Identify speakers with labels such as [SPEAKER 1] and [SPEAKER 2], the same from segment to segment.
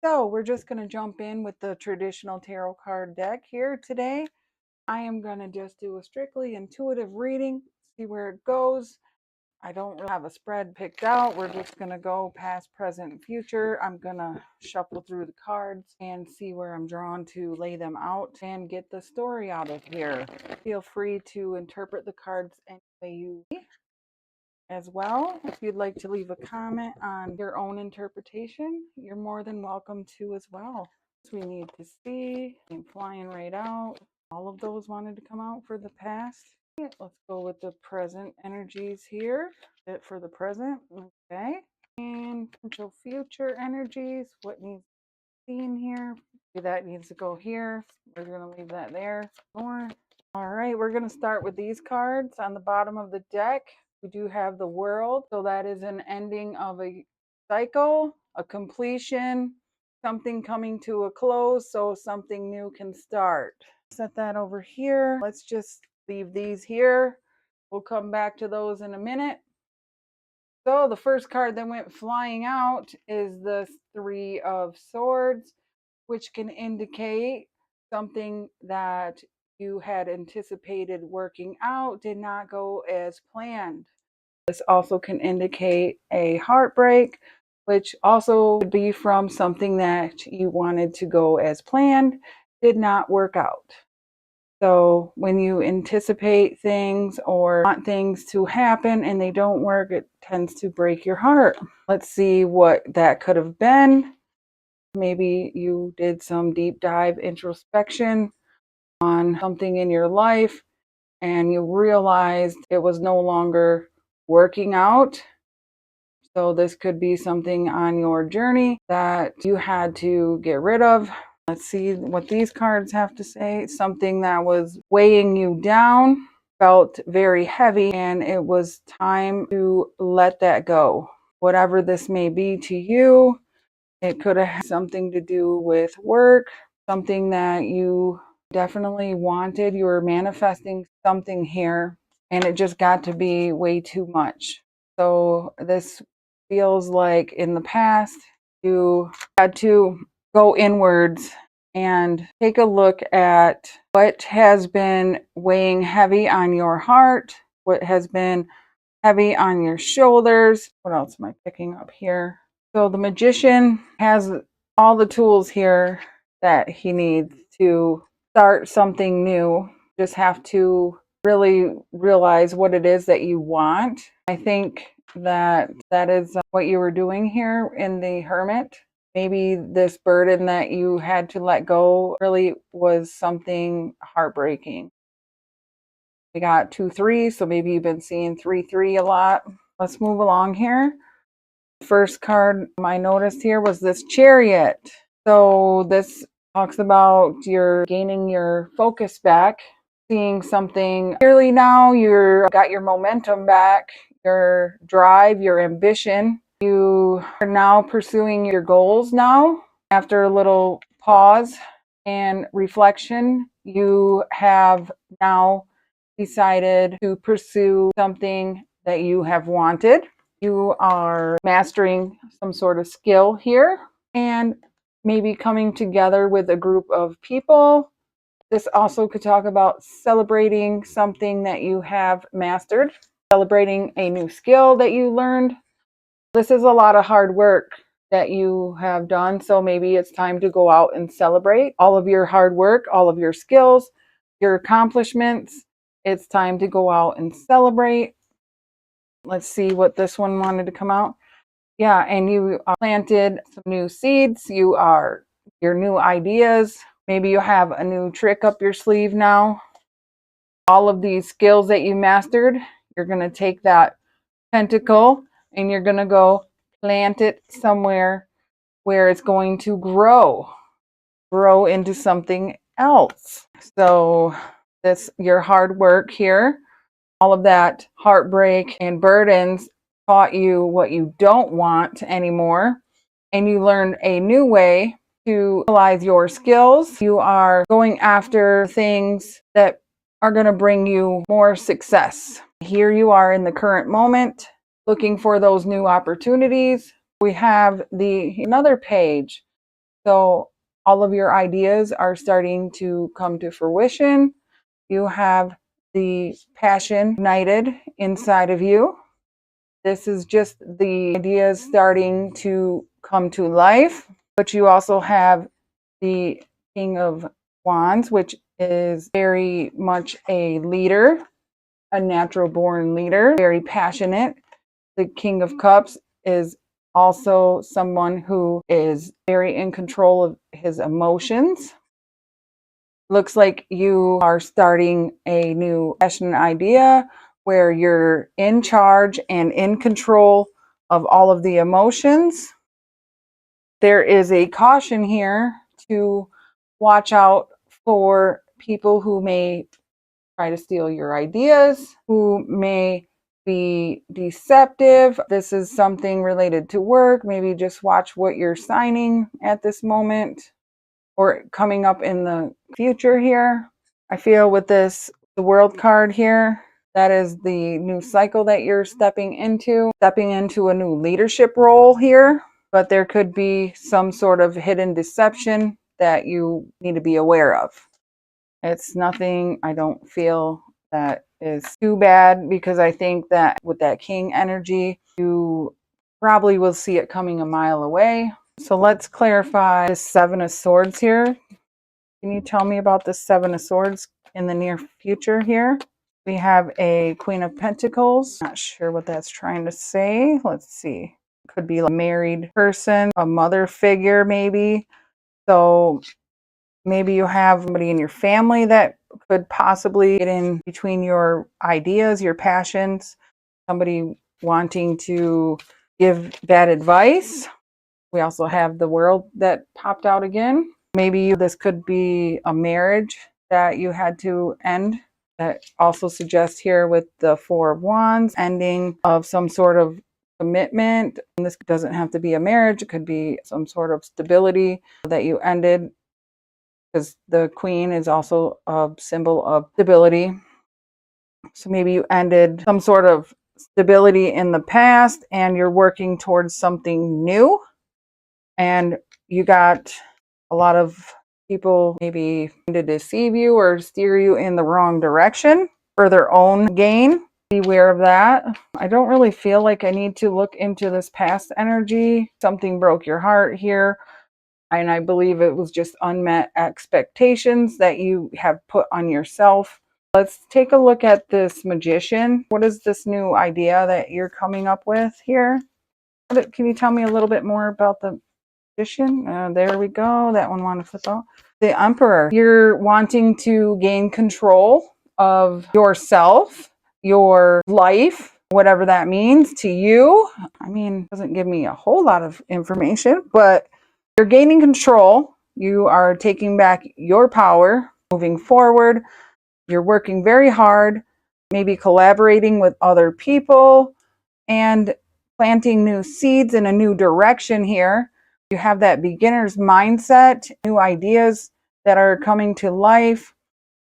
[SPEAKER 1] So we're just going to jump in with the traditional tarot card deck here today. I am going to just do a strictly intuitive reading, see where it goes. I don't really have a spread picked out. We're just going to go past, present, and future. I'm going to shuffle through the cards and see where I'm drawn to lay them out and get the story out of here. Feel free to interpret the cards any way you see as well. If you'd like to leave a comment on your own interpretation, you're more than welcome to as well. We need to see, I'm flying right out. All of those wanted to come out for the past. Let's go with the present energies here. It for the present, okay. And potential future energies, what needs to be seen here? That needs to go here. We're going to leave that there. More. All right, we're going to start with these cards on the bottom of the deck. We do have the World, so that is an ending of a cycle, a completion, something coming to a close, so something new can start. Set that over here. Let's just leave these here. We'll come back to those in a minute. So the first card that went flying out is the Three of Swords, which can indicate something that you had anticipated working out did not go as planned. This also can indicate a heartbreak, which also could be from something that you wanted to go as planned, did not work out. So when you anticipate things or want things to happen and they don't work, it tends to break your heart. Let's see what that could have been. Maybe you did some deep dive introspection on something in your life and you realized it was no longer working out. So this could be something on your journey that you had to get rid of. Let's see what these cards have to say. Something that was weighing you down, felt very heavy, and it was time to let that go. Whatever this may be to you, it could have something to do with work, something that you definitely wanted. You were manifesting something here, and it just got to be way too much. So this feels like in the past, you had to go inwards and take a look at what has been weighing heavy on your heart, what has been heavy on your shoulders. What else am I picking up here? So the magician has all the tools here that he needs to start something new. Just have to really realize what it is that you want. I think that is what you were doing here in the Hermit. Maybe this burden that you had to let go really was something heartbreaking. We got 2-3, so maybe you've been seeing 3-3 a lot. Let's move along here. First card I noticed here was this Chariot. So this talks about you're gaining your focus back, seeing something clearly now. You've got your momentum back, your drive, your ambition. You are now pursuing your goals now. After a little pause and reflection, you have now decided to pursue something that you have wanted. You are mastering some sort of skill here and maybe coming together with a group of people. This also could talk about celebrating something that you have mastered, celebrating a new skill that you learned. This is a lot of hard work that you have done, so maybe it's time to go out and celebrate all of your hard work, all of your skills, your accomplishments. It's time to go out and celebrate. Let's see what this one wanted to come out. Yeah, and you planted some new seeds. You are your new ideas. Maybe you have a new trick up your sleeve now. All of these skills that you mastered, you're going to take that pentacle and you're going to go plant it somewhere where it's going to grow into something else. So this, your hard work here, all of that heartbreak and burdens taught you what you don't want anymore, and you learned a new way to utilize your skills. You are going after things that are going to bring you more success. Here you are in the current moment, looking for those new opportunities. We have another page. So all of your ideas are starting to come to fruition. You have the passion ignited inside of you. This is just the ideas starting to come to life. But you also have the King of Wands, which is very much a leader, a natural born leader, very passionate. The King of Cups is also someone who is very in control of his emotions. Looks like you are starting a new passion idea where you're in charge and in control of all of the emotions. There is a caution here to watch out for people who may try to steal your ideas, who may be deceptive. This is something related to work. Maybe just watch what you're signing at this moment or coming up in the future here. I feel with this, the World card here, that is the new cycle that you're stepping into a new leadership role here. But there could be some sort of hidden deception that you need to be aware of. It's nothing I don't feel that is too bad, because I think that with that King energy, you probably will see it coming a mile away. So let's clarify the Seven of Swords here. Can you tell me about the Seven of Swords in the near future here? We have a Queen of Pentacles. Not sure what that's trying to say. Let's see. Could be a married person, a mother figure maybe. So maybe you have somebody in your family that could possibly get in between your ideas, your passions, somebody wanting to give bad advice. We also have the World that popped out again. Maybe this could be a marriage that you had to end. That also suggests here with the Four of Wands, ending of some sort of commitment. And this doesn't have to be a marriage. It could be some sort of stability that you ended, because the Queen is also a symbol of stability. So maybe you ended some sort of stability in the past and you're working towards something new. And you got a lot of people maybe to deceive you or steer you in the wrong direction for their own gain. Beware of that. I don't really feel like I need to look into this past energy. Something broke your heart here. And I believe it was just unmet expectations that you have put on yourself. Let's take a look at this Magician. What is this new idea that you're coming up with here? Can you tell me a little bit more about the Magician? There we go. That one wanted to flip out. The Emperor. You're wanting to gain control of yourself, your life, whatever that means to you. I mean, it doesn't give me a whole lot of information, but you're gaining control. You are taking back your power, moving forward. You're working very hard, maybe collaborating with other people and planting new seeds in a new direction here. You have that beginner's mindset, new ideas that are coming to life,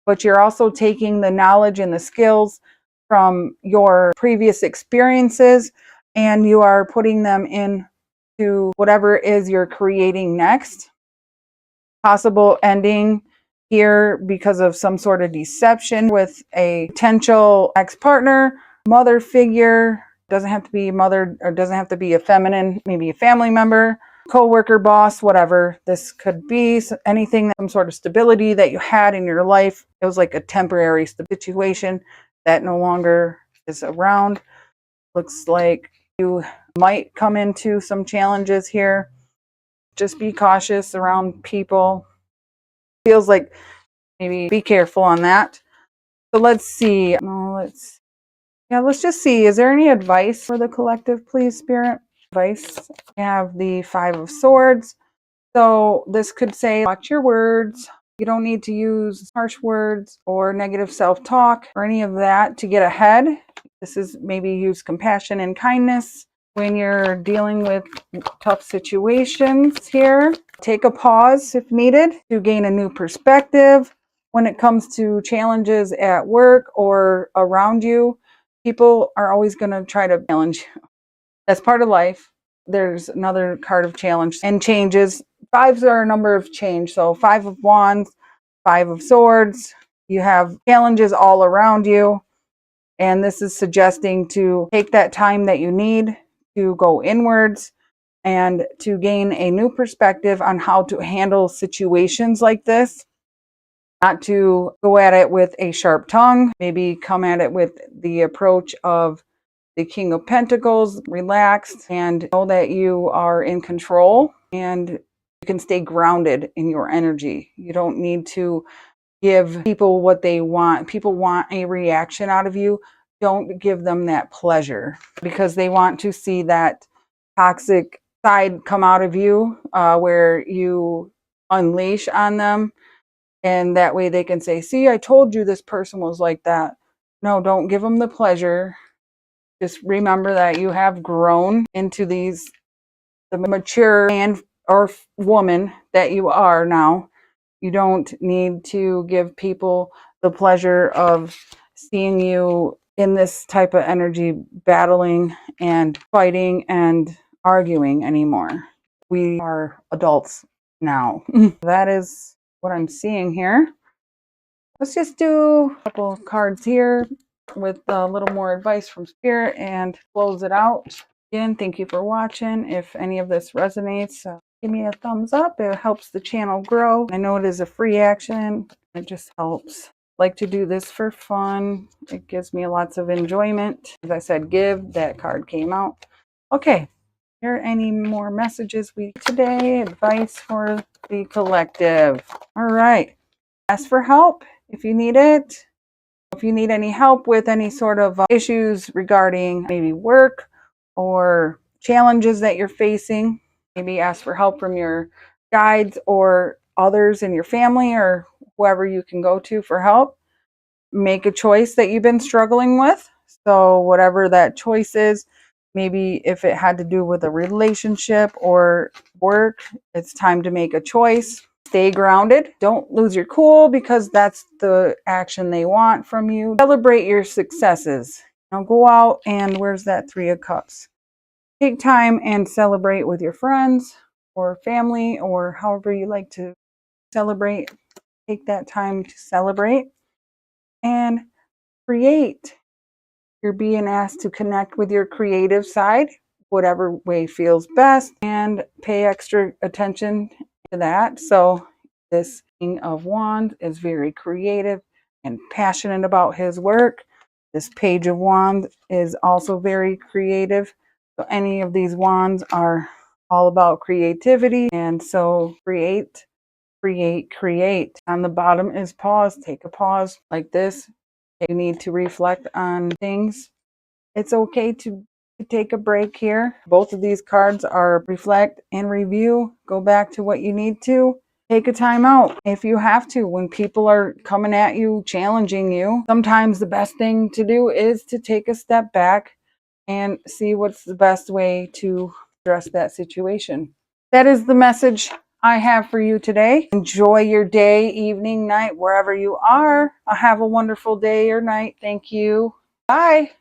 [SPEAKER 1] but you're also taking the knowledge and the skills from your previous experiences and you are putting them into whatever it is you're creating next. Possible ending here because of some sort of deception with a potential ex-partner, mother figure. Doesn't have to be a mother, or doesn't have to be a feminine, maybe a family member, co-worker, boss, whatever. This could be anything, some sort of stability that you had in your life. It was like a temporary situation that no longer is around. Looks like you might come into some challenges here. Just be cautious around people. Feels like maybe be careful on that. So let's see. Let's just see. Is there any advice for the collective, please, Spirit? Advice. We have the Five of Swords. So this could say, watch your words. You don't need to use harsh words or negative self-talk or any of that to get ahead. This is maybe use compassion and kindness when you're dealing with tough situations here. Take a pause if needed to gain a new perspective. When it comes to challenges at work or around you, people are always going to try to challenge you. That's part of life. There's another card of challenge and changes. fives are a number of change. So 5 of Wands, 5 of Swords. You have challenges all around you. And this is suggesting to take that time that you need to go inwards and to gain a new perspective on how to handle situations like this. Not to go at it with a sharp tongue, maybe come at it with the approach of the King of Pentacles, relaxed, and know that you are in control and you can stay grounded in your energy. You don't need to give people what they want. People want a reaction out of you. Don't give them that pleasure because they want to see that toxic side come out of you, where you unleash on them. And that way they can say, see, I told you this person was like that. No, don't give them the pleasure. Just remember that you have grown into the mature man or woman that you are now. You don't need to give people the pleasure of seeing you in this type of energy, battling and fighting and arguing anymore. We are adults now. That is what I'm seeing here. Let's just do a couple of cards here with a little more advice from Spirit and close it out. Again, thank you for watching. If any of this resonates, give me a thumbs up. It helps the channel grow. I know it is a free action. It just helps. I like to do this for fun. It gives me lots of enjoyment. As I said, give. That card came out. Okay. Here are any more messages we today. Advice for the collective. All right. Ask for help if you need it. If you need any help with any sort of issues regarding maybe work or challenges that you're facing, maybe ask for help from your guides or others in your family or whoever you can go to for help. Make a choice that you've been struggling with. So whatever that choice is, maybe if it had to do with a relationship or work, it's time to make a choice. Stay grounded. Don't lose your cool because that's the action they want from you. Celebrate your successes. Now go out and where's that 3 of Cups? Take time and celebrate with your friends or family or however you like to celebrate. Take that time to celebrate and create. You're being asked to connect with your creative side, whatever way feels best, and pay extra attention to that. So this King of Wands is very creative and passionate about his work. This Page of Wands is also very creative. So any of these wands are all about creativity. And so create, create, create. On the bottom is pause. Take a pause like this. You need to reflect on things. It's okay to take a break here. Both of these cards are reflect and review. Go back to what you need to. Take a time out if you have to. When people are coming at you, challenging you, sometimes the best thing to do is to take a step back and see what's the best way to address that situation. That is the message I have for you today. Enjoy your day, evening, night, wherever you are. Have a wonderful day or night. Thank you. Bye.